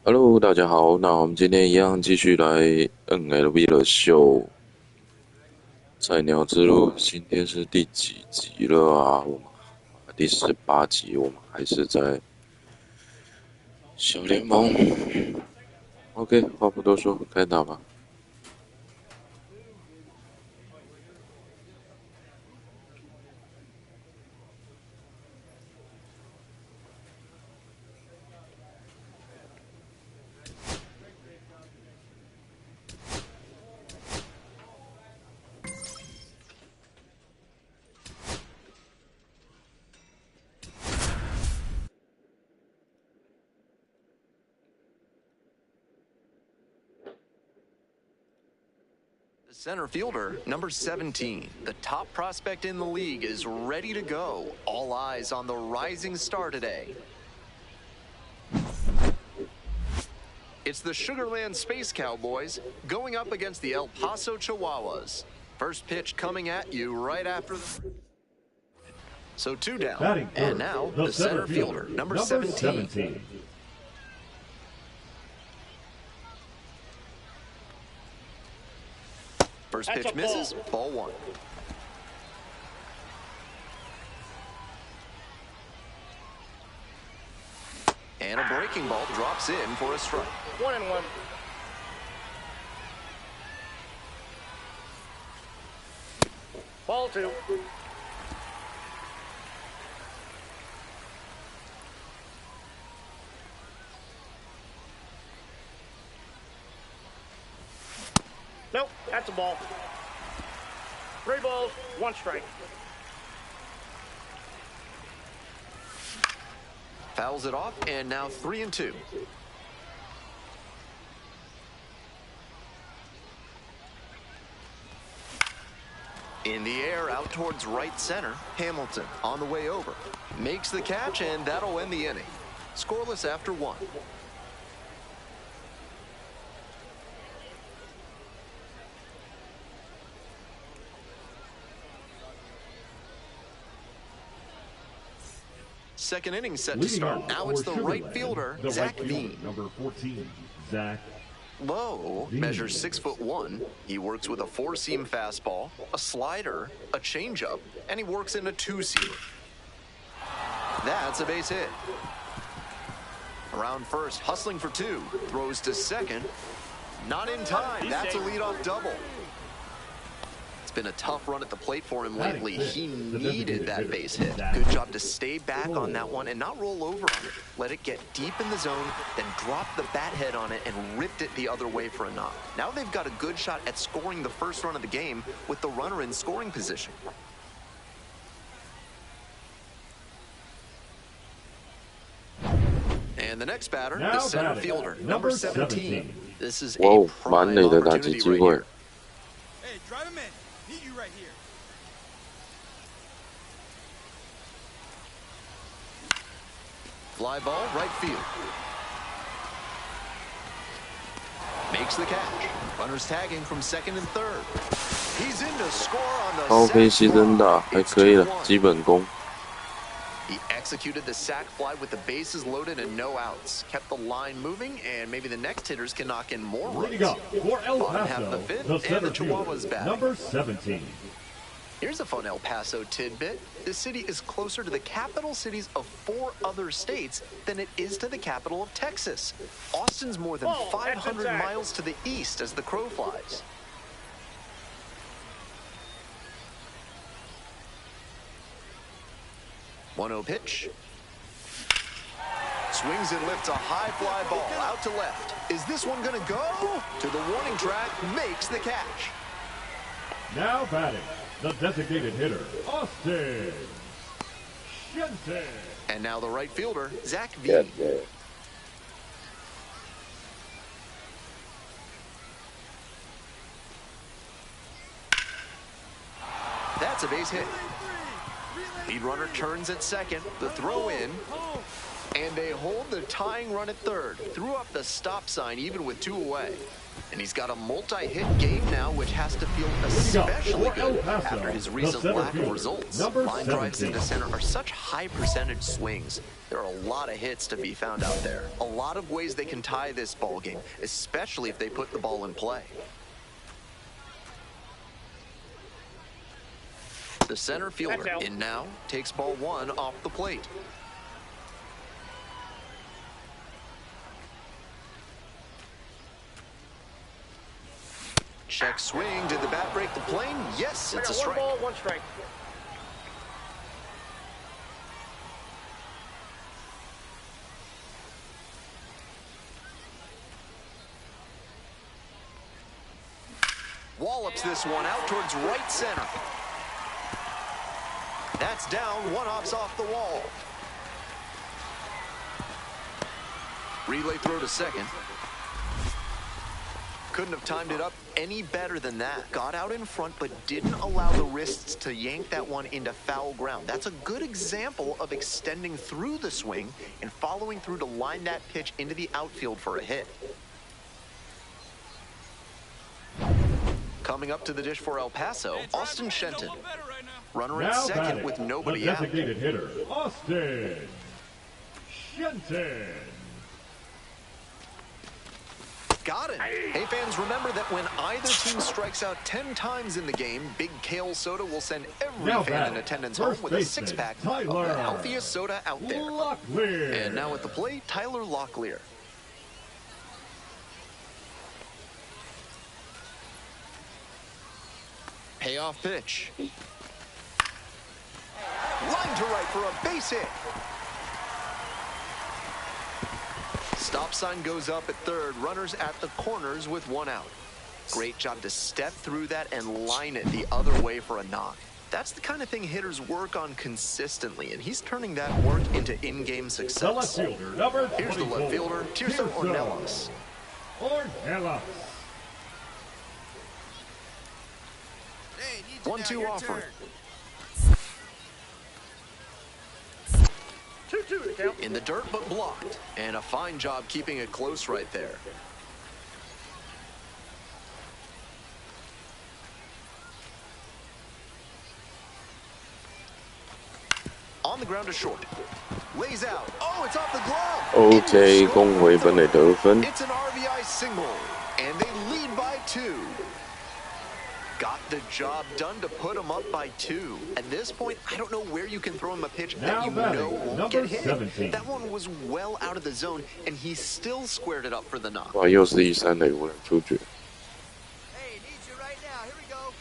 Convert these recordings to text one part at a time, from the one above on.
Hello，大家好。那我们今天一样继续来 MLB The Show 菜鸟之路。今天是第几集了啊？我们第18集，我们还是在小联盟。OK， 话不多说，开打吧。Center fielder, number 17, the top prospect in the league, is ready to go. All eyes on the rising star today. It's the Sugarland Space Cowboys going up against the El Paso Chihuahuas. First pitch coming at you right after the... So 2 down, and now the center fielder, number 17. First pitch misses, ball 1. And a breaking ball drops in for a strike. 1-1. Ball 2. Nope, that's a ball. 3 balls, 1 strike. Fouls it off, and now 3-2. In the air, out towards right center, Hamilton on the way over. Makes the catch, and that'll end the inning. Scoreless after 1. Second inning set to start. Now it's the right fielder, Zach Veen. Number 14, Zach. Lowe measures 6'1". He works with a 4-seam fastball, a slider, a changeup, and he works in a 2-seamer. That's a base hit. Around first, hustling for 2. Throws to second. Not in time. That's a leadoff double. Been a tough run at the plate for him lately. He needed that base hit. Good job to stay back on that one and not roll over on it. Let it get deep in the zone, then drop the bat head on it and ripped it the other way for a knock. Now they've got a good shot at scoring the first run of the game with the runner in scoring position. And the next batter, the center fielder, number 17. This is a prime opportunity right here. Hey, drive him in. Need you right here. Fly ball, right field. Makes the catch. Runners tagging from second and third. He's in to score on the 高飞牺牲大，还可以了，基本功。 He executed the sac fly with the bases loaded and no outs. Kept the line moving, and maybe the next hitters can knock in more runs. Leading up for El Bottom half of the Paso, fifth, and the Chihuahuas batting. Number 17. Here's a fun El Paso tidbit. This city is closer to the capital cities of 4 other states than it is to the capital of Texas. Austin's more than 500 miles to the east as the crow flies. One-0 pitch. Swings and lifts a high fly ball out to left. Is this one going to go? To the warning track, makes the catch. Now batting, the designated hitter, Austin Jensen. And now the right fielder, Zach Veen. That's a base hit. Lead runner turns at second. The throw in. And they hold the tying run at third. Threw up the stop sign even with 2 away. And he's got a multi-hit game now, which has to feel especially good after his recent lack of results. Line drives into center are such high percentage swings. There are a lot of hits to be found out there. A lot of ways they can tie this ball game, especially if they put the ball in play. The center fielder in now takes ball 1 off the plate. Check swing. Did the bat break the plane? Yes, it's a strike. 1 ball, 1 strike. Wallops this one out towards right center. That's down. 1 hops off the wall. Relay throw to second. Couldn't have timed it up any better than that. Got out in front, but didn't allow the wrists to yank that one into foul ground. That's a good example of extending through the swing and following through to line that pitch into the outfield for a hit. Coming up to the dish for El Paso, Austin Shenton. Runner at second with nobody out. The designated hitter, Austin Shenton. Got it. Hey, fans, remember that when either team strikes out 10 times in the game, Big Kale Soda will send every fan in attendance home with a 6-pack of the healthiest soda out there. Locklear. And now at the plate, Tyler Locklear. Payoff pitch. Line to right for a base hit. Stop sign goes up at third. Runners at the corners with 1 out. Great job to step through that and line it the other way for a knock. That's the kind of thing hitters work on consistently, and he's turning that work into in-game success. The left fielder, number 24. Here's the left fielder, Tirso Ornelas. Ornelas. Hey, need you 1-2 now, offer. your turn. 2-2 to count. In the dirt, but blocked. And a fine job keeping it close right there. On the ground to short. Lays out. Oh, it's off the glove. OK， 攻回本垒得分。 It's an RBI single, and they lead by 2. Got the job done to put him up by 2. At this point, I don't know where you can throw him a pitch that you know won't get hit. 17. That one was well out of the zone, and he still squared it up for the knock. 哇，又是1、3垒无人出局。 Hey, need you right now. Here we go.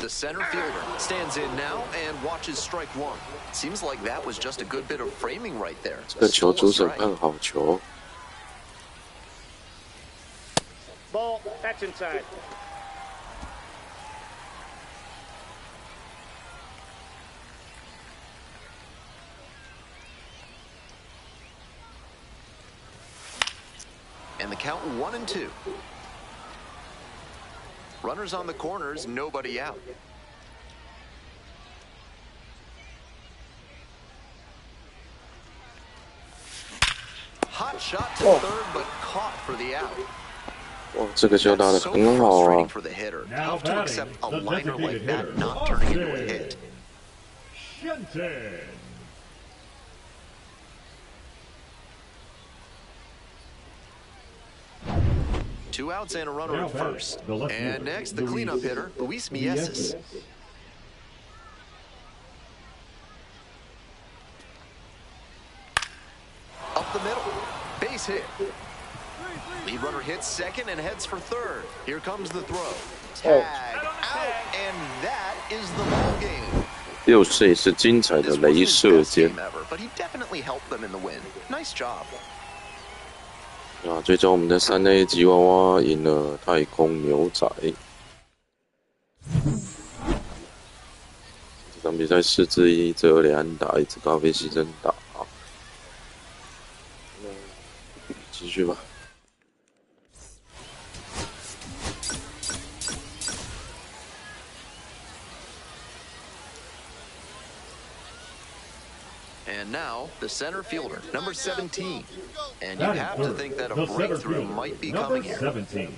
The center fielder stands in now and watches strike 1. Seems like that was just a good bit of framing right there. 这个球 Stole a 主审 strike. 判好球。 Ball, that's inside. And the count 1-2. Runners on the corners, nobody out. Hot shot to third, but caught for the out. 哇，这个球打得 So 很好啊 frustrating！for the hitter. Now Tough to accept a batting, the liner like designated that hitter, not turning into a Austin hit. Shenton. Two outs and a runner Now at batting, first. the left And fielder, next, the cleanup hitter, Luis Mieses. Up the middle. Base hit. Lead runner hits second and heads for third. Here comes the throw. Tag out, and that is the ball game. 又是一次精彩的 This 镭 wasn't his 射 best 箭 game ever, but he definitely helped them in the win. Nice job. 啊！最终我们的3A 吉娃娃赢了太空牛仔。这场比赛4支1，只有2安打，1支高飞牺牲打。继续吧。And And now, the center fielder, number 17. And you have to think that a breakthrough might be coming here. 17.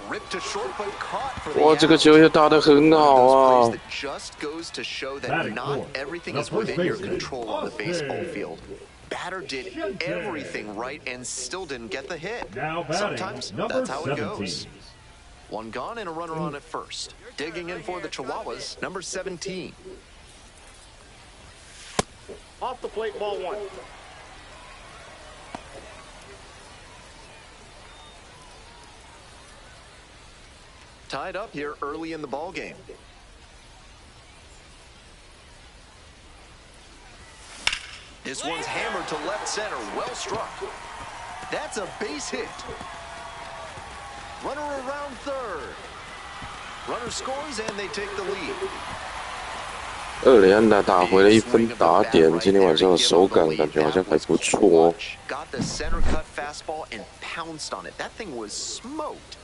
Ripped to short, but caught for the 哇，这个球也打得很好啊！ Just goes to show that not everything is within your control on the baseball field. Batter did everything right and still didn't get the hit. Sometimes that's how it goes. One gone and a runner on at first. Digging in for the Chihuahuas, number 17. Off the plate, ball 1. Tied up here early in the ball game. This one's hammered to left center, well struck. That's a base hit. Runner around third. Runner scores and they take the lead. 二垒安打打回了1分打点，今天晚上的手感感觉好像还不错哦。Got the center cut fastball and pounced on it. That thing was smoked.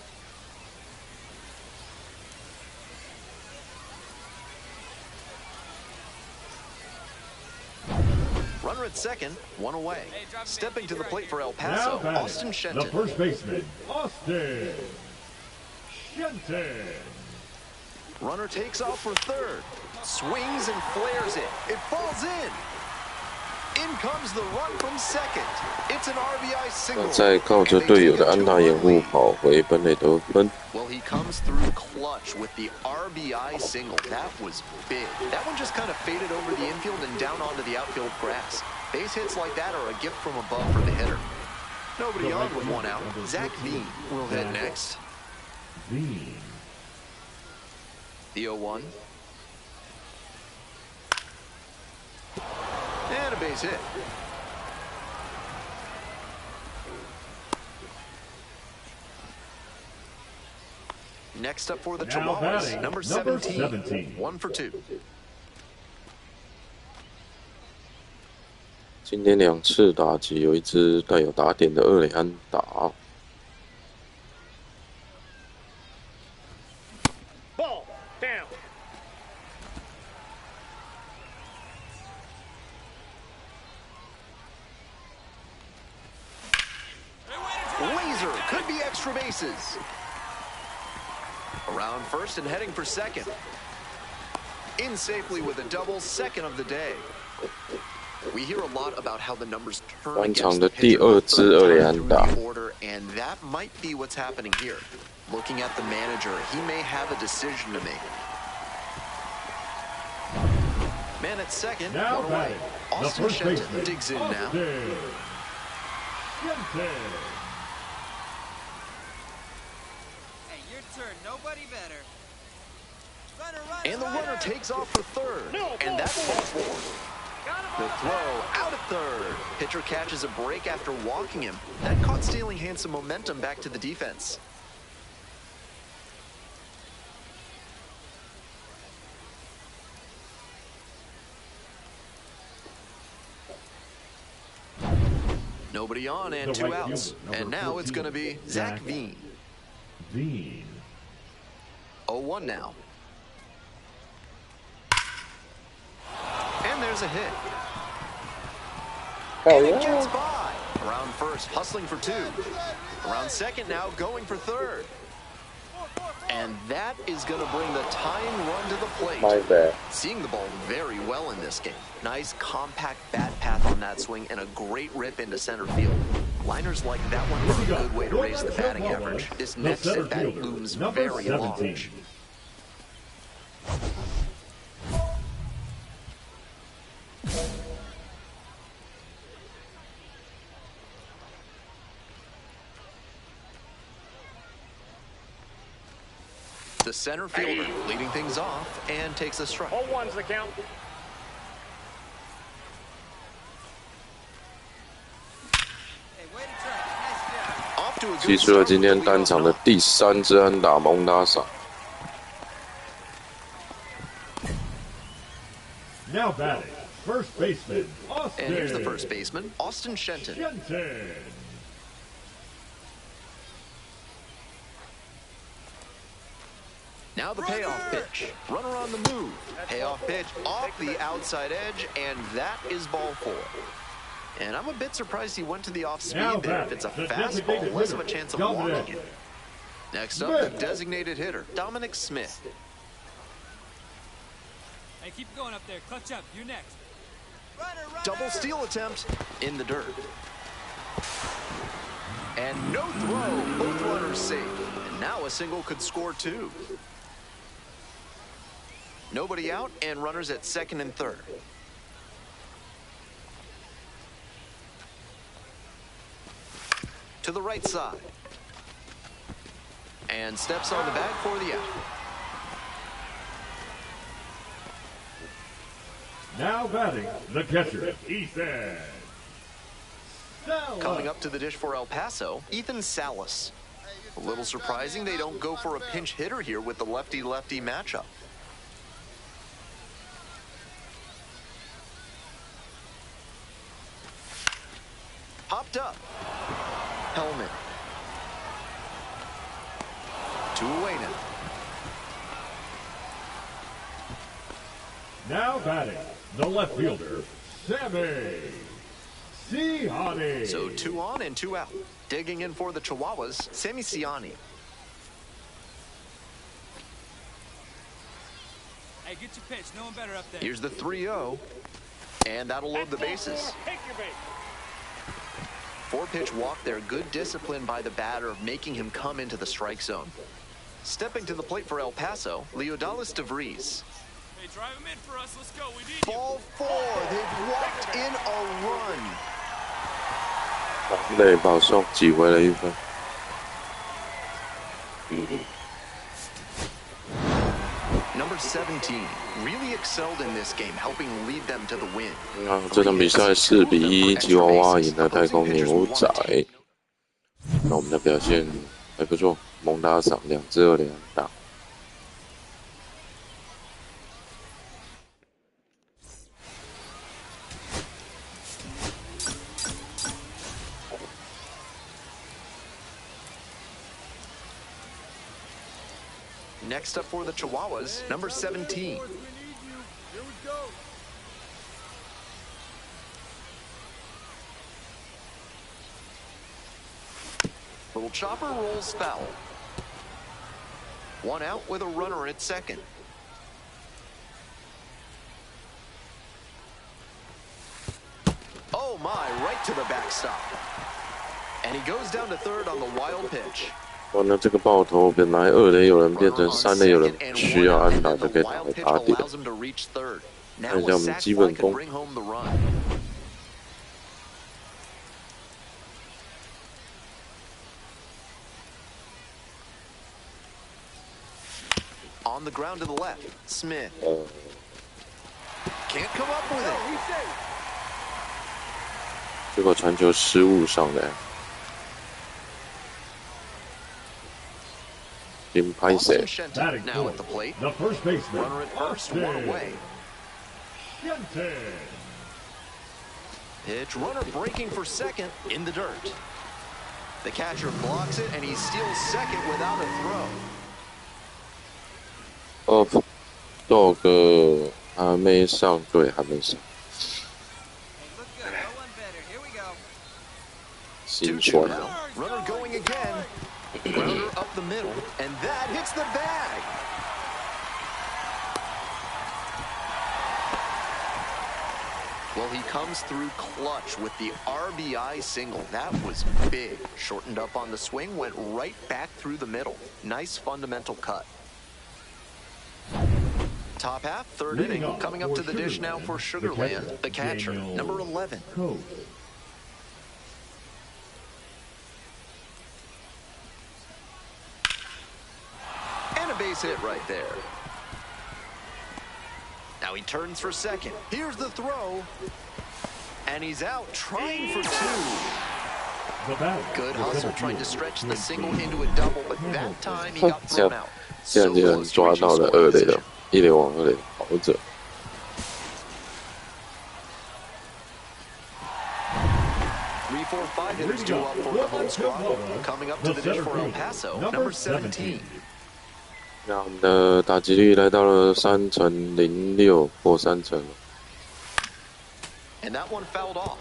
Runner at second, one away. Stepping to the plate for El Paso, Austin Shenton. The first baseman, Austin Shenton. Runner takes off for third. Swings and flares it. It falls in. In comes the run from second. It's an RBI single. 再靠着队友的安打掩护跑回本垒得分。 Well, he comes through clutch with the RBI single. That was big. That one just kind of faded over the infield and down onto the outfield grass. Base hits like that are a gift from above for the hitter. Nobody on with one out. Zach Veen will hit next. Veen. The 0-1. And a base hit. Next up for the Chihuahuas, number 17. 1 for 2. 今天2次打击，有一支带有打点的二垒安打。 Ball down. Laser could be extra bases. Around first and heading for second. In safely with a double, second of the day. We hear a lot about how the numbers turn against the pitcher through the order, and that might be what's happening here. Looking at the manager, he may have a decision to make. Man at second, Now one away. Austin Shenton digs in now. Hey, your turn. Nobody better. And the runner takes off for third. And that's ball 4. The throw out at third. Pitcher catches a break after walking him. That caught stealing hands some momentum back to the defense. Nobody on and 2 outs. And now it's going to be Zach Veen. Veen. 0-1 now. And there's a hit. And it gets by. Around first, hustling for 2. Around second now, going for third. And that is going to bring the tying run to the plate. My bad. Seeing the ball very well in this game. Nice compact bat path on that swing and a great rip into center field. Liners like that one are a good way to raise the batting average. This next at bat looms very large. The center fielder leading things off and takes a strike. 0-1's the count. Hey, way to try. Nice job. Off to a 击 good 出了 start 今 with 天 the 单场 leadoff 的 knock. 第3支安打，蒙打赏。 Now batting, first baseman, And here's the Austin first baseman, Austin Shenton. Shenton. Now the payoff pitch. Runner on the move. Payoff pitch off the outside edge, and that is ball 4. And I'm a bit surprised he went to the off-speed there. If it's a fastball, less of a chance of walking it. Next up, the designated hitter, Dominic Smith. Hey, keep going up there. Clutch up. You're next. Runner. Double steal attempt in the dirt. And no throw. Both runners safe. And now a single could score 2. Nobody out, and runners at second and third. To the right side. And steps on the bag for the out. Now batting, the catcher, Ethan. Coming up to the dish for El Paso, Ethan Salas. A little surprising they don't go for a pinch hitter here with the lefty-lefty matchup. Popped up. Helmet. 2 away now. Now batting, the left fielder, Sammy Siani. So 2 on and 2 out. Digging in for the Chihuahuas, Sammy Siani. Hey, get your pitch. No one better up there. Here's the 3-0. And that'll load the bases. 4-pitch walk there. Good discipline by the batter of making him come into the strike zone. Stepping to the plate for El Paso, Leodalis DeVries. Hey, drive him in for us. Let's go. We need Ball 4. They've walked in a run. 累保送挤回了1分。Number 17 really excelled in this game, helping lead them to the win. 这场比赛4比1，吉娃娃赢了太空牛仔。那我们的表现还不错，猛打赏2支2连打。Next up for the Chihuahuas, number 17. Little chopper rolls foul. 1 out with a runner at second. Oh my, right to the backstop. And he goes down to third on the wild pitch. 哇，那这个爆头本来2垒有人变成3垒有人需要安打就可以打回打点。看一下我们基本功。On the ground to the left, Smith. Can't come up with it. 结果传球失误上来。Austin Shenton now at the plate. The first baseman. Runner at first, 1 away. Pitch runner breaking for second in the dirt. The catcher blocks it and he steals second without a throw. Dog 还没上，对，还没上。新传。Runner going again. Runner up the middle, and that hits the bag. Well, he comes through clutch with the RBI single. That was big. Shortened up on the swing, went right back through the middle. Nice fundamental cut. Top half, third inning. Coming up to the dish now for Sugarland, the catcher, number 11. Base hit right there. Now he turns for second. Here's the throw. And he's out trying for 2. Good hustle trying to stretch the single into a double, but that time he got thrown out. 这样就能抓到了2垒了，1垒往2垒跑着。3, 4, 5 hitters due up for the home squad. Coming up to the dish for El Paso, number 17. 那我们的打击率来到了3.06，破3成了。And that one fouled off.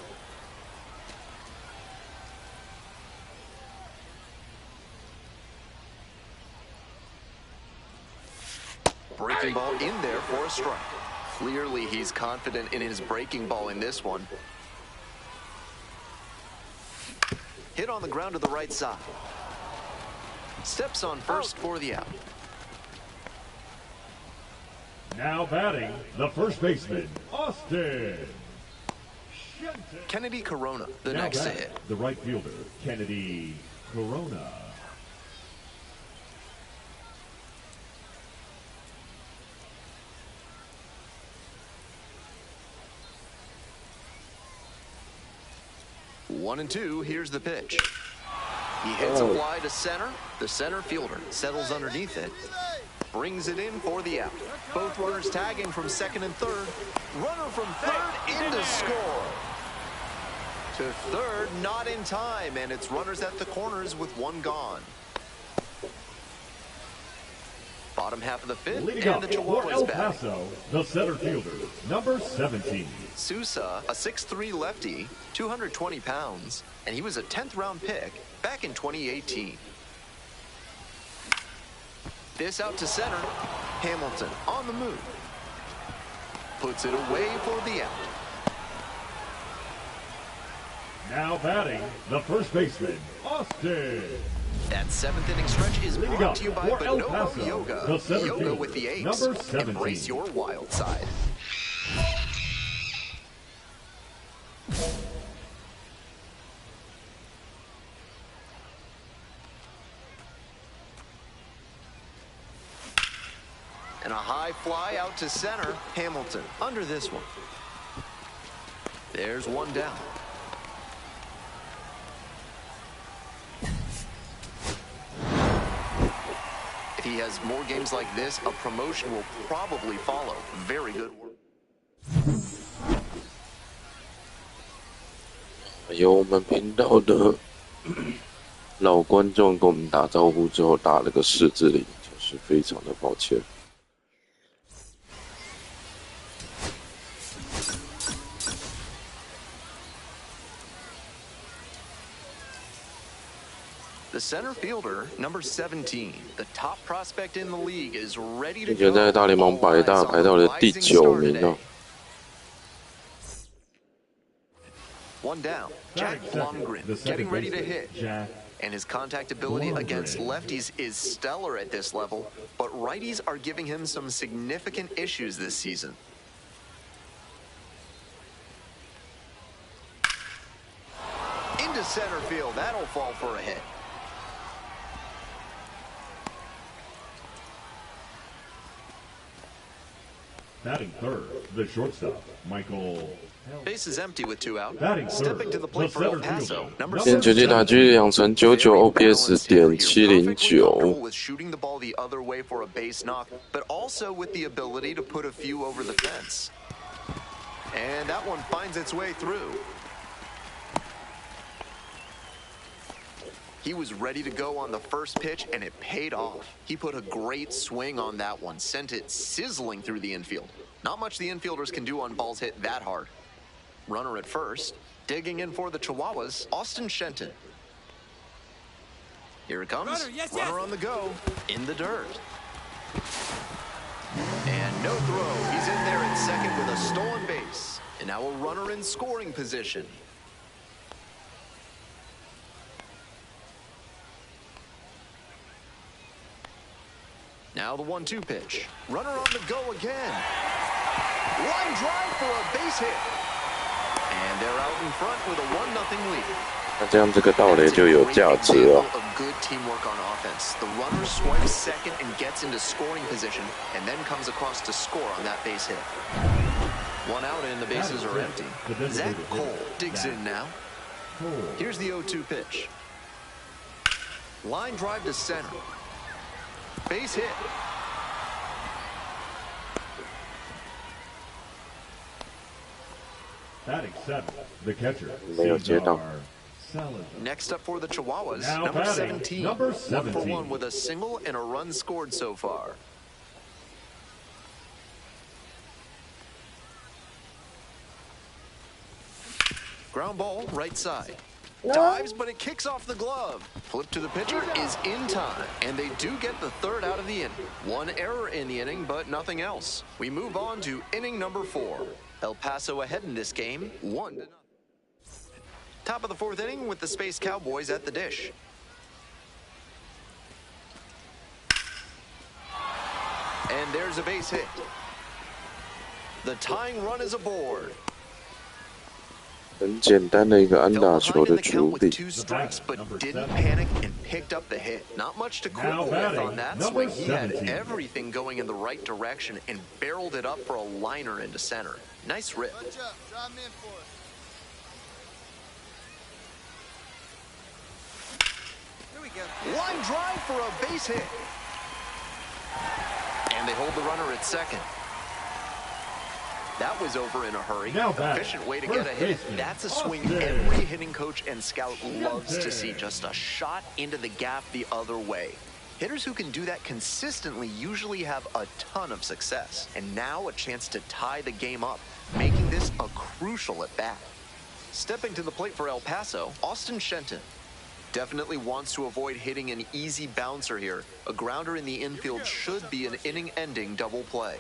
Breaking ball in there for a strike. Clearly, he's confident in his breaking ball in this one. Hit on the ground to the right side. Steps on first for the out. Now batting, the first baseman, Austin. Kennedy Corona, the Now next to batting, hit. the right fielder, Kennedy Corona. One and two, here's the pitch. He hits a fly to center. The center fielder settles underneath it. Brings it in for the out. Both runners tagging from second and third. Runner from third in to score. To third, not in time, and it's runners at the corners with one gone. Bottom half of the fifth, Leading and up the for El Chihuahuas batting. Paso, the center fielder, number 17. Sousa, a 6'3 lefty, 220 pounds, and he was a 10th round pick back in 2018. This out to center. Hamilton on the move. Puts it away for the out. Now batting, the first baseman, Austin. That seventh inning stretch is Leading brought up to you by for El Bonobo Paso, Yoga. the center Yoga fielder, with the A's. number 17. Embrace your wild side. And a high fly out to center. Hamilton under this one. There's one down. If he has more games like this, a promotion will probably follow. Very good work. 有我们频道的老观众跟我们打招呼之后打了个4字0，就是非常的抱歉。The center fielder, number 17, the top prospect in the league, is ready to 目前 go. 在大联盟百大排到了第9名哦。 One down. Jack Blomgren getting ready to hit. And his contact ability against lefties is stellar at this level, but righties are giving him some significant issues this season. Into center field. That'll fall for a hit. Batting third, the shortstop, Michael. Base is empty with 2 out. Batting Stepping to third, the plate the for El center Paso, fielder, number 现球季打击2成99 ，OPS 点709。 with shooting the ball the other way for a base knock, but also with the ability to put a few over the fence. And that one finds its way through. He was ready to go on the first pitch, and it paid off. He put a great swing on that one, sent it sizzling through the infield. Not much the infielders can do on balls hit that hard. Runner at first, digging in for the Chihuahuas, Austin Shenton. Here it comes. Runner on the go, in the dirt. And no throw. He's in there at second with a stolen base. And now a runner in scoring position. Now the 1-2 pitch. Runner on the go again. Line drive for a base hit. And they're out in front with a 1-0 lead. 那这样这个盗垒就有价值了。 Of good teamwork on offense. The runner swipes second and gets into scoring position, and then comes across to score on that base hit. One out and the bases are empty. Zach Cole digs in now. Here's the 0-2 pitch. Line drive to center. Base hit. Batting seventh, the catcher, 没有接到。Next up for the Chihuahuas, Now number batting, 17. number 1 for 17. 1 with a single and a run scored so far. Ground ball, right side. Dives, but it kicks off the glove. Flip to the pitcher is in time, and they do get the third out of the inning. One error in the inning, but nothing else. We move on to inning number 4. El Paso ahead in this game, 1-0. Top of the 4th inning with the Space Cowboys at the dish. And there's a base hit. The tying run is aboard. 很简单的一个安打球的处理。 2 strikes, but didn't panic and picked up the hit. Not much to quibble with on that swing. He had everything going in the right direction and barreled it up for a liner into center. Nice rip. Here we go. Line drive for a base hit. And they hold the runner at second. That was over in a hurry. Efficient way to get a hit. That's a swing every hitting coach and scout loves to see. Just a shot into the gap the other way. Hitters who can do that consistently usually have a ton of success. And now a chance to tie the game up, making this a crucial at bat. Stepping to the plate for El Paso, Austin Shenton. Definitely wants to avoid hitting an easy bouncer here. A grounder in the infield should be an inning-ending double play.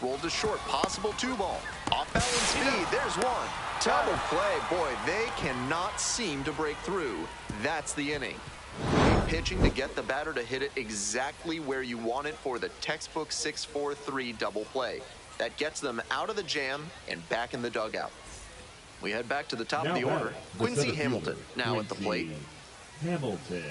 Rolled to short, possible 2-ball. Off balance speed, there's one. Double play, boy, they cannot seem to break through. That's the inning. Pitching to get the batter to hit it exactly where you want it for the textbook 6-4-3 double play. That gets them out of the jam and back in the dugout. We head back to the top of the order. Quincy Hamilton now at the plate. Hamilton.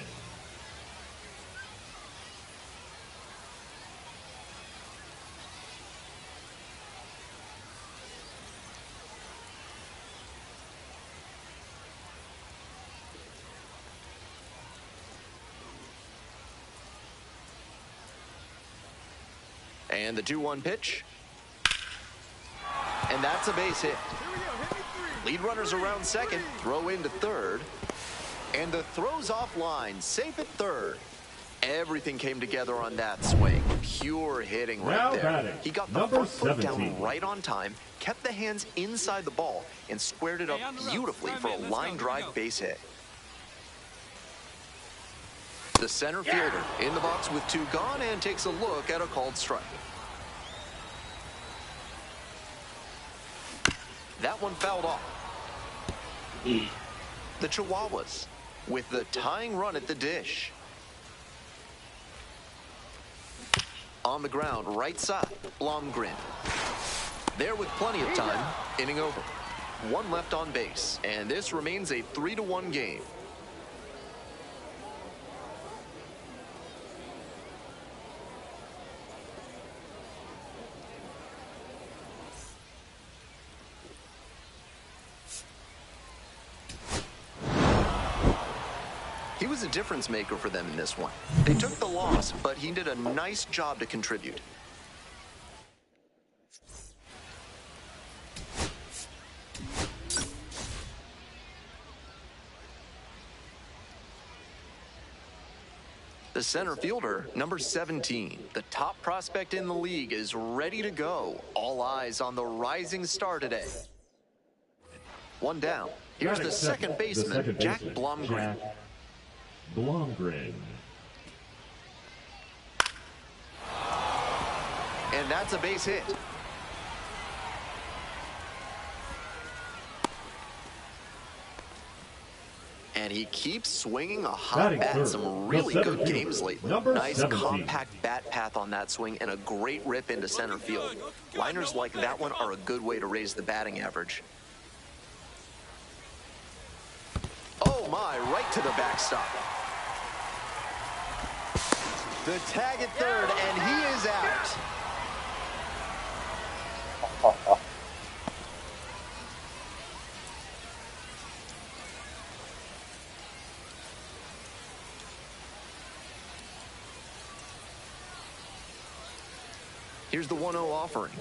And the 2-1 pitch. And that's a base hit. Lead runners around second, throw into third. And the throw's offline, safe at third. Everything came together on that swing. Pure hitting right there. He got the front foot down right on time, kept the hands inside the ball, and squared it up beautifully for a line drive base hit. The center fielder in the box with 2 gone and takes a look at a called strike. That one fouled off. The Chihuahuas with the tying run at the dish. On the ground, right side, Blomgren. There with plenty of time, inning over. 1 left on base, and this remains a 3-1 game. He was a difference maker for them in this one. They took the loss, but he did a nice job to contribute. The center fielder, number 17, the top prospect in the league, is ready to go. All eyes on the rising star today. 1 down. Here's the second baseman, Jack Blomgren. Blomgren. And that's a base hit. And he keeps swinging a hot bat. Some really good games lately. Nice compact bat path on that swing and a great rip into center field. Liners like that one are a good way to raise the batting average. Oh my, right to the backstop. The tag at third, and he is out. Here's the 1-0 offering.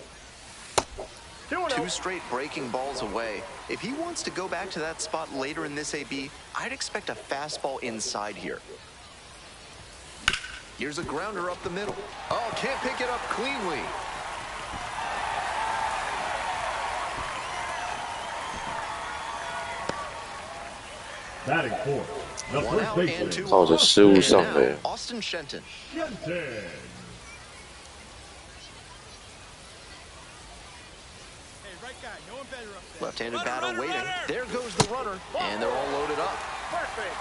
2-0. 2 straight breaking balls away. If he wants to go back to that spot later in this AB, I'd expect a fastball inside here. Here's a grounder up the middle. Oh, can't pick it up cleanly. Batting fourth, the 1 first out and baseman. 2 照着 off. 失误 And 上 now, 嘞。 Austin Shenton. Shenton. Left-handed batter waiting. There goes the runner, and they're all loaded up. Perfect.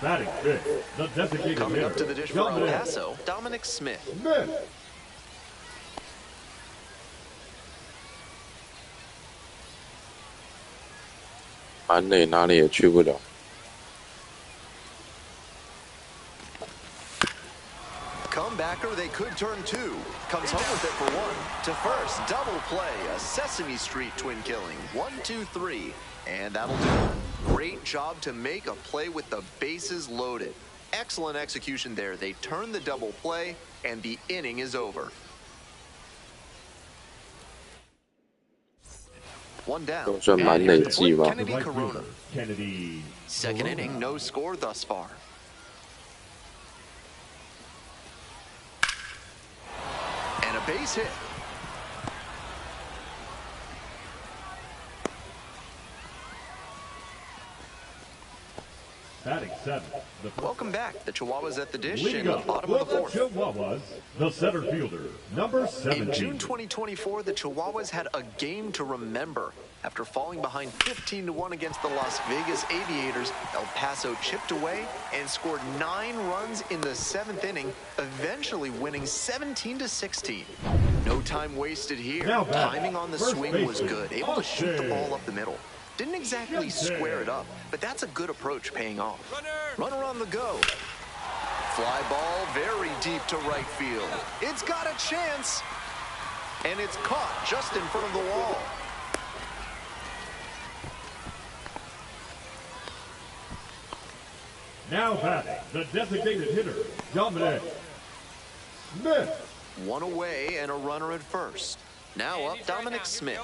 Batting fifth, the designated Coming up to hitter. the dish for El Dominic Paso, Dominic Smith. Smith.满垒哪里也去不了。 Comebacker, they could turn 2. Comes home with it for 1. To first, double play, a Sesame Street twin killing. 1, 2, 3, and that'll do it. Great job to make a play with the bases loaded. Excellent execution there. They turn the double play, and the inning is over. 1 down. 都算满垒计吧。 Kennedy Corona. Kennedy. Second inning, no score thus far. And a base hit. Batting seventh, the Welcome back. The Chihuahuas at the dish in leading the up bottom of the for the 4th. Chihuahuas, the center fielder, number 17. In June 2024, the Chihuahuas had a game to remember. After falling behind 15-1 against the Las Vegas Aviators, El Paso chipped away and scored 9 runs in the 7th inning, eventually winning 17-16. No time wasted here. Now back, Timing on the first swing was baseman, good, able to shoot the Austin. ball up the middle. Didn't exactly square it up, but that's a good approach paying off. Runner on the go. Fly ball very deep to right field. It's got a chance. And it's caught just in front of the wall. Now batting, the designated hitter, Dominic Smith. 1 away and a runner at first. Now up Dominic Smith.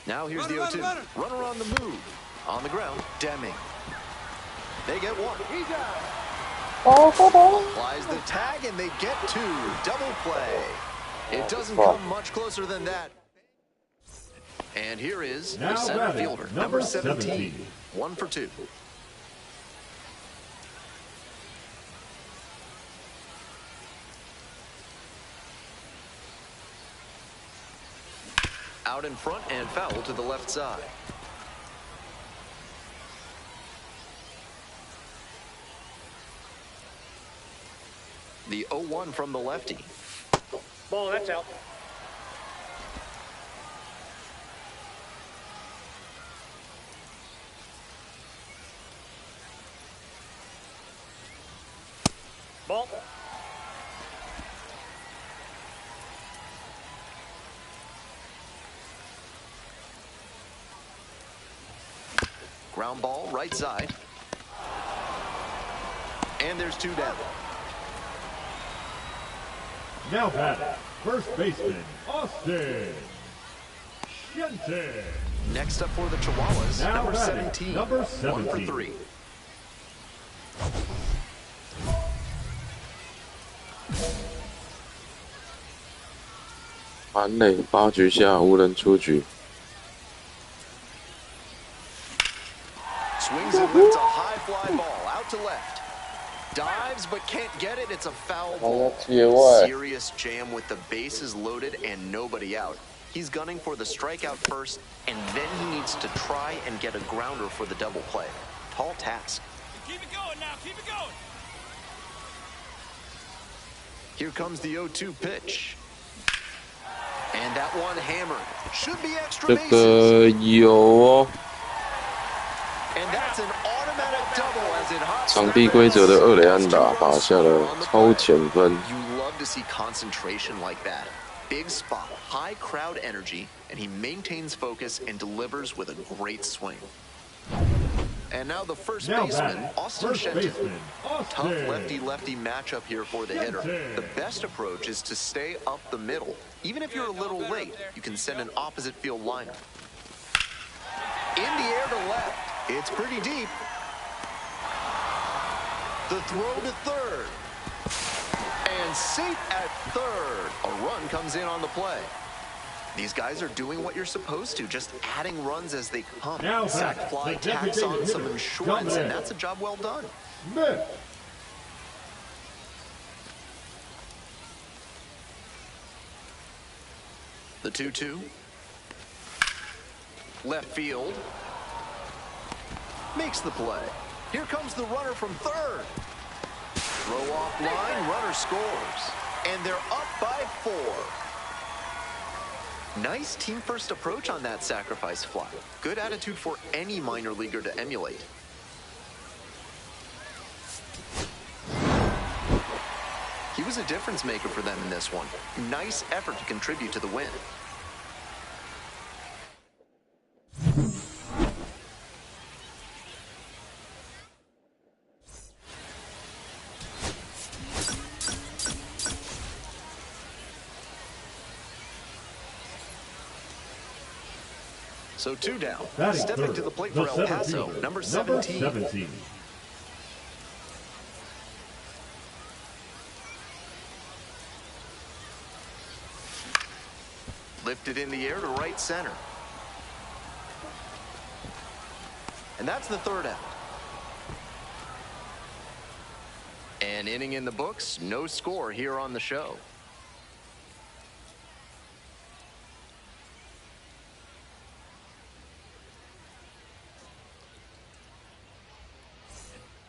Now here's the 0-2. Runner on the move. On the ground, Deming. They get 1. Applies the tag and they get 2. Double play. It doesn't come much closer than that. And here is the Now center batting, fielder, number number 17. 17. 1 for 2. Out in front and foul to the left side. The 0-1 from the lefty. Ball, that's out. Ball. Ground ball, right side. And there's 2 down. Now batting, first baseman, Austin Shenton. Next up for the Chihuahuas, Now number batting, 17. number 1 for 17. 3.满垒8局下无人出局。 Swings and lifts a high fly ball out to left. Dives but can't get it. It's a foul ball. Serious jam with the bases loaded and nobody out. He's gunning for the strikeout first, and then he needs to try and get a grounder for the double play. Tall task. Keep it going now. Keep it going. Here comes the 0-2 pitch. And that one hammered. Should be extra 这 bases. 个有哦， And that's an automatic double as it hops 场地规则的2垒安打打下了超前分。 You love to see concentration like that. Big spot, high crowd energy, and he maintains focus and delivers with a great swing. And now the first Now baseman, batting, Austin first Shenton. baseman, Tough Austin. lefty-lefty matchup here for the hitter. The best approach is to stay up the middle. Even if you're a little late, you can send an opposite field liner. In the air to left. It's pretty deep. The throw to third. And safe at third. A run comes in on the play. These guys are doing what you're supposed to, just adding runs as they come. Now Sac back, fly the tacks on designated some hitter, insurance, Smith. and that's a job well done. Smith. The 2-2. Left field. Makes the play. Here comes the runner from third. Throw off line, runner scores. And they're up by 4. Nice team first approach on that sacrifice fly. Good attitude for any minor leaguer to emulate. He was a difference maker for them in this one. Nice effort to contribute to the win. So 2 down. Batting Stepping third, to the plate the for El center Paso, fielder, number 17. 17. Lifted in the air to right center. And that's the 3rd out. An inning in the books, no score here on the show.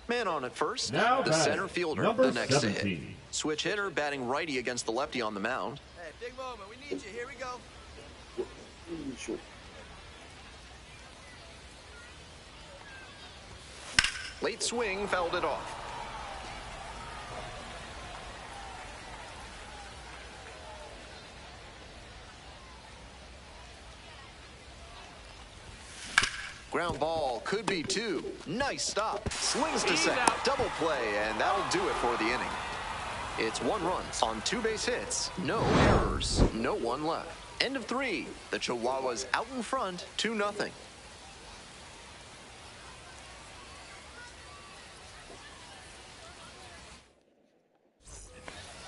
Man on at first, Now the batting, center fielder, number the next to 17. hit. Switch hitter batting righty against the lefty on the mound. Hey, big moment. We need you. Here we go. Late swing, fouled it off. Ground ball, could be 2. Nice stop. Slings to second. Double play, and that'll do it for the inning. It's 1 run on 2 base hits. No errors. No one left. End of 3. The Chihuahuas out in front, 2-0.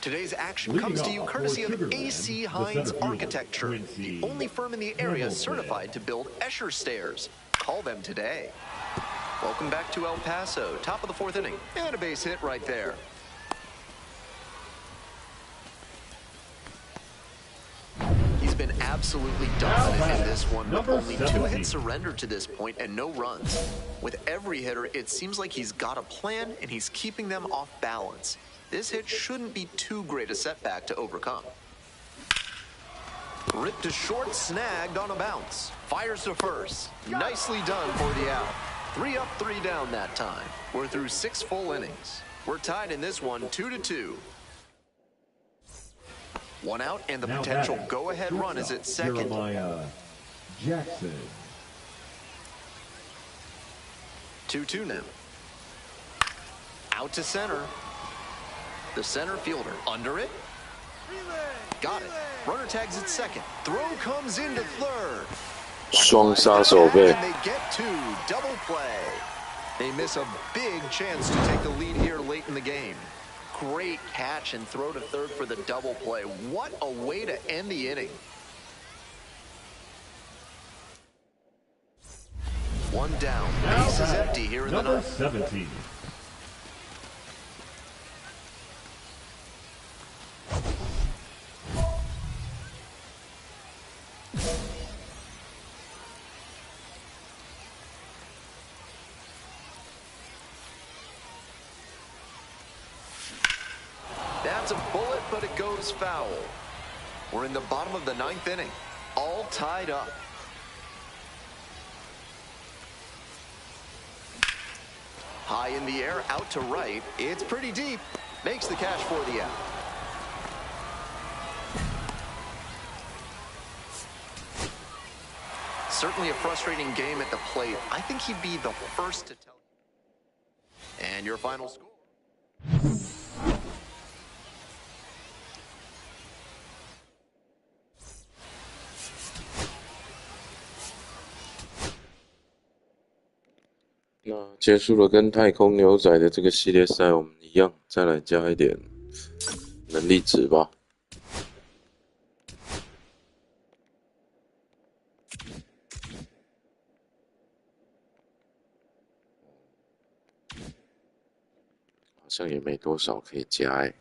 Today's action Leading comes to you off courtesy for of Sugarland, AC the Hines center fielder, Architecture, the Quincy only firm in the area Hamilton. certified to build Escher stairs. Call them today. Welcome back to El Paso, top of the 4th inning, and a base hit right there. He's been absolutely dominant in this one, with Number only 2 17. hits surrendered to this point and no runs. With every hitter, it seems like he's got a plan and he's keeping them off balance. This hit shouldn't be too great a setback to overcome. Ripped to short, snagged on a bounce. Fires to first. Nicely done for the out. 3 up, 3 down that time. We're through 6 full innings. We're tied in this one, 2-2. 1 out, and the Now potential batting, go-ahead run is at second. Jeremiah Jackson. 2-2 now. Out to center. The center fielder under it. Got it. Runner tags at second. Throw comes into third. 双杀手背 And they get 2. Double play. They miss a big chance to take the lead here late in the game. Great catch and throw to third for the double play. What a way to end the inning. 1 down. Now Base is batting, empty here in the number 9th. 17. That's a bullet, but it goes foul. We're in the bottom of the 9th inning. All tied up. High in the air, out to right. It's pretty deep. Makes the catch for the out. Certainly a frustrating game at the plate. I think he'd be the first to tell you. And your final score. 那结束了跟太空牛仔的这个系列赛，我们一样再来加一点能力值吧。好像也没多少可以加欸。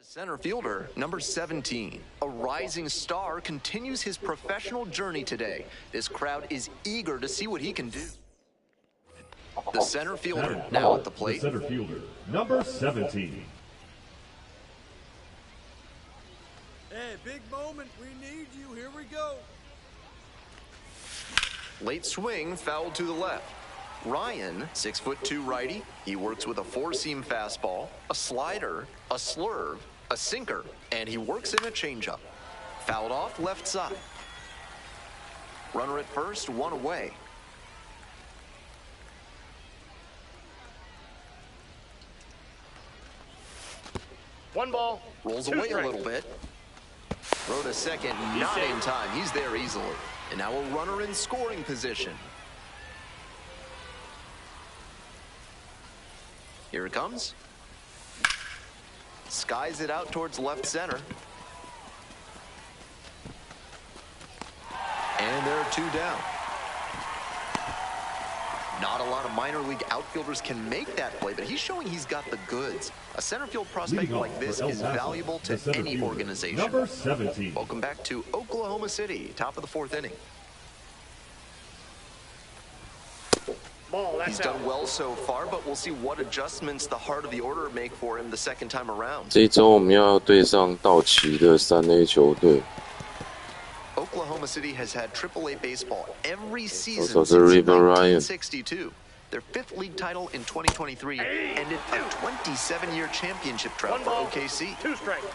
Center fielder, number 17, a rising star, continues his professional journey today. This crowd is eager to see what he can do. The center fielder now at the plate. The center fielder, number 17. Hey, big moment. We need you. Here we go. Late swing, fouled to the left. Ryan, 6'2" righty. He works with a four-seam fastball, a slider, a slurve, a sinker, and he works in a changeup. Fouled off left side. Runner at first, one away. One ball. Rolls two away strikes. a little bit. Throw to second, not in time. He's there easily. And now a runner in scoring position. Here it comes. Skies it out towards left center. And there are two down. Not a lot of minor league outfielders can make that play, but he's showing he's got the goods. A center field prospect like this is valuable to any organization. Number 17. Welcome back to Oklahoma City, top of the fourth inning. Ball, that's He's done out. well so far, but we'll see what adjustments the heart of the order make for him the second time around. 这一周我们要对上道奇的3A 球队。 Oklahoma City has had AAA baseball every season Also since the River Ryan. 1962. Their fifth league title in 2023 ended a 27-year championship drought One for ball, OKC. two strikes.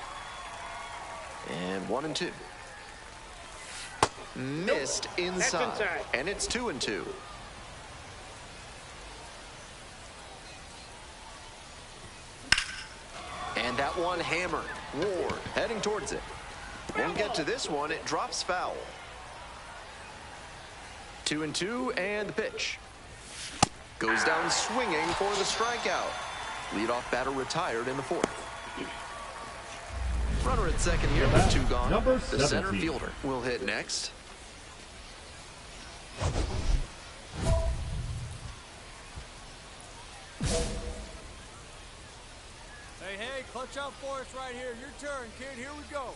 And 1-2. Missed inside. inside. And it's 2-2. And that one hammered. Ward heading towards it. Won't get to this one. It drops foul. 2-2, and the pitch. Goes down swinging for the strikeout. Leadoff batter retired in the fourth. Runner at second here with two gone. Number The center 17. fielder will hit next. Hey, clutch out for us right here. Your turn, kid. Here we go.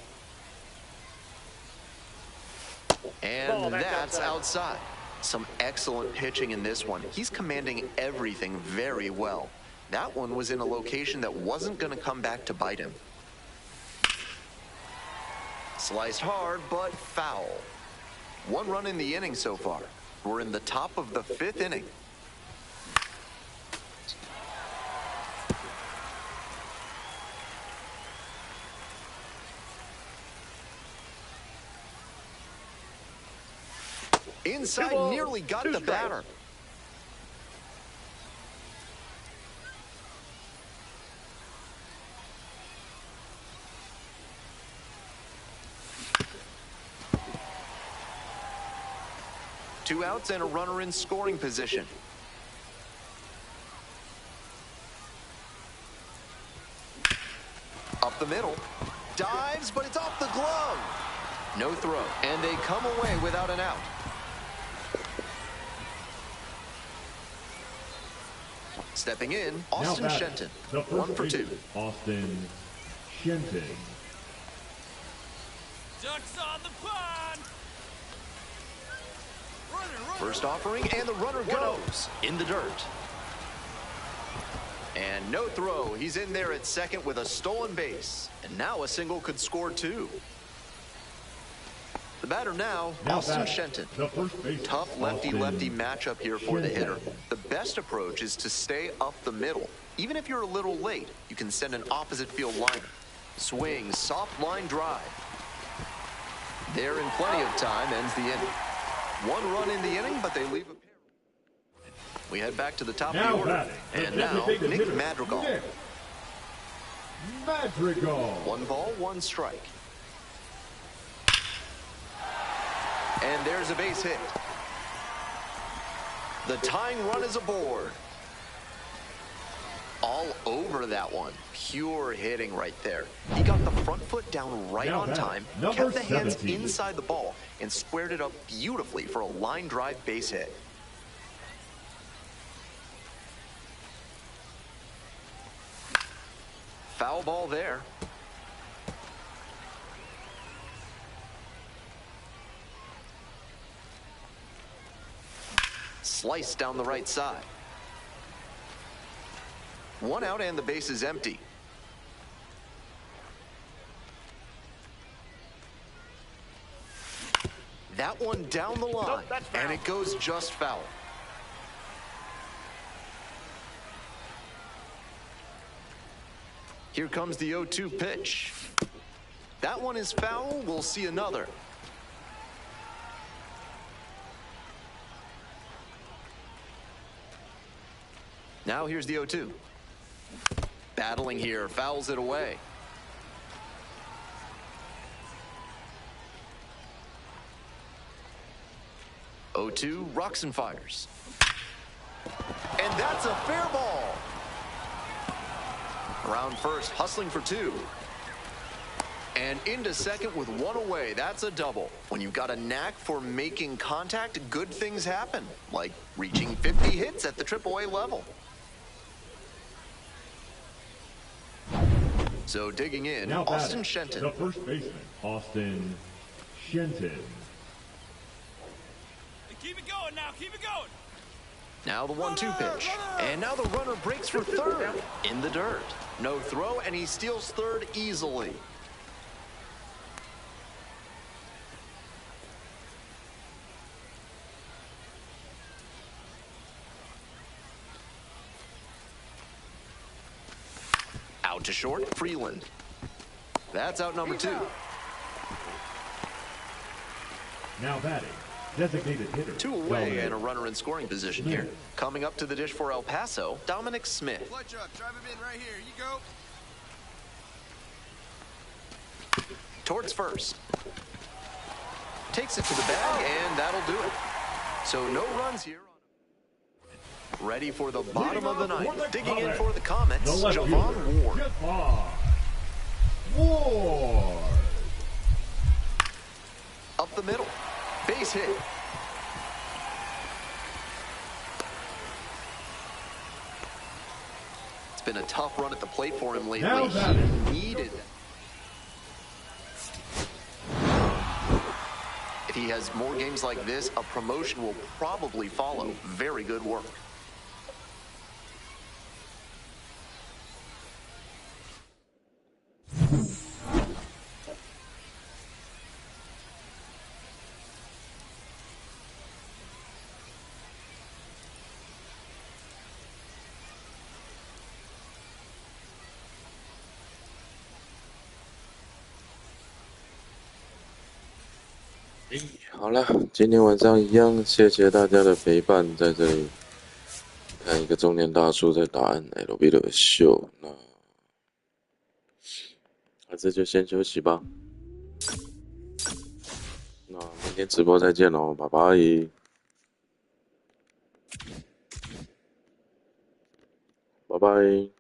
And Ball, that's outside. Some excellent pitching in this one. He's commanding everything very well. That one was in a location that wasn't going to come back to bite him. Sliced hard, but foul. One run in the inning so far. We're in the top of the fifth inning. Inside, balls, nearly got two the strikes. batter. 2 outs and a runner in scoring position. Up the middle. Dives, but it's off the glove. No throw. And they come away without an out. Stepping in, Austin Shenton. 1 for 2. Austin Shenton. Ducks on the pond! Runner. First offering, and the runner goes in the dirt. And no throw. He's in there at second with a stolen base. And now a single could score 2. The batter now Austin Shenton. Tough lefty-lefty matchup here for the hitter. The best approach is to stay up the middle. Even if you're a little late, you can send an opposite field liner. Swing, soft line drive. There in plenty of time, ends the inning. 1 run in the inning, but they leave a pair. We head back to the top of the order. And now, Nick Madrigal. 1 ball, 1 strike. And there's a base hit. The tying run is aboard. All over that one. Pure hitting right there. He got the front foot down right on time, kept the hands inside the ball, and squared it up beautifully for a line drive base hit. Foul ball there. Sliced down the right side. 1 out and the base is empty. That one down the line, and it goes just foul. Here comes the 0-2 pitch. That one is foul. We'll see another. Now here's the 0-2. Battling here, fouls it away. Oh-2 rocks and fires. And that's a fair ball. Around first, hustling for 2. And into second with 1 away. That's a double. When you've got a knack for making contact, good things happen. Like reaching 50 hits at the AAA level. So digging in, Now Austin Shenton. The first baseman, Austin Shenton. Keep it going now, keep it going! Now the 1-2 pitch. And now the runner breaks for third. In the dirt. No throw, and he steals third easily. Out to short, Freeland. That's out number 2. Now batting, designated hitter. 2 away and a runner in scoring position here. Coming up to the dish for El Paso, Dominic Smith. Clutch up, drive him in right here, you go. Towards first. Takes it to the bag, and that'll do it. So no runs here. Ready for the bottom of the ninth. Digging in for the Comets, Javon Ward. Up the middle. Base hit. It's been a tough run at the plate for him lately. He needed it. If he has more games like this, a promotion will probably follow. Very good work.好了，今天晚上一样，谢谢大家的陪伴，在这里看一个中年大叔在打 MLB The Show， 那还是就先休息吧。那明天直播再见喽，拜拜。拜拜。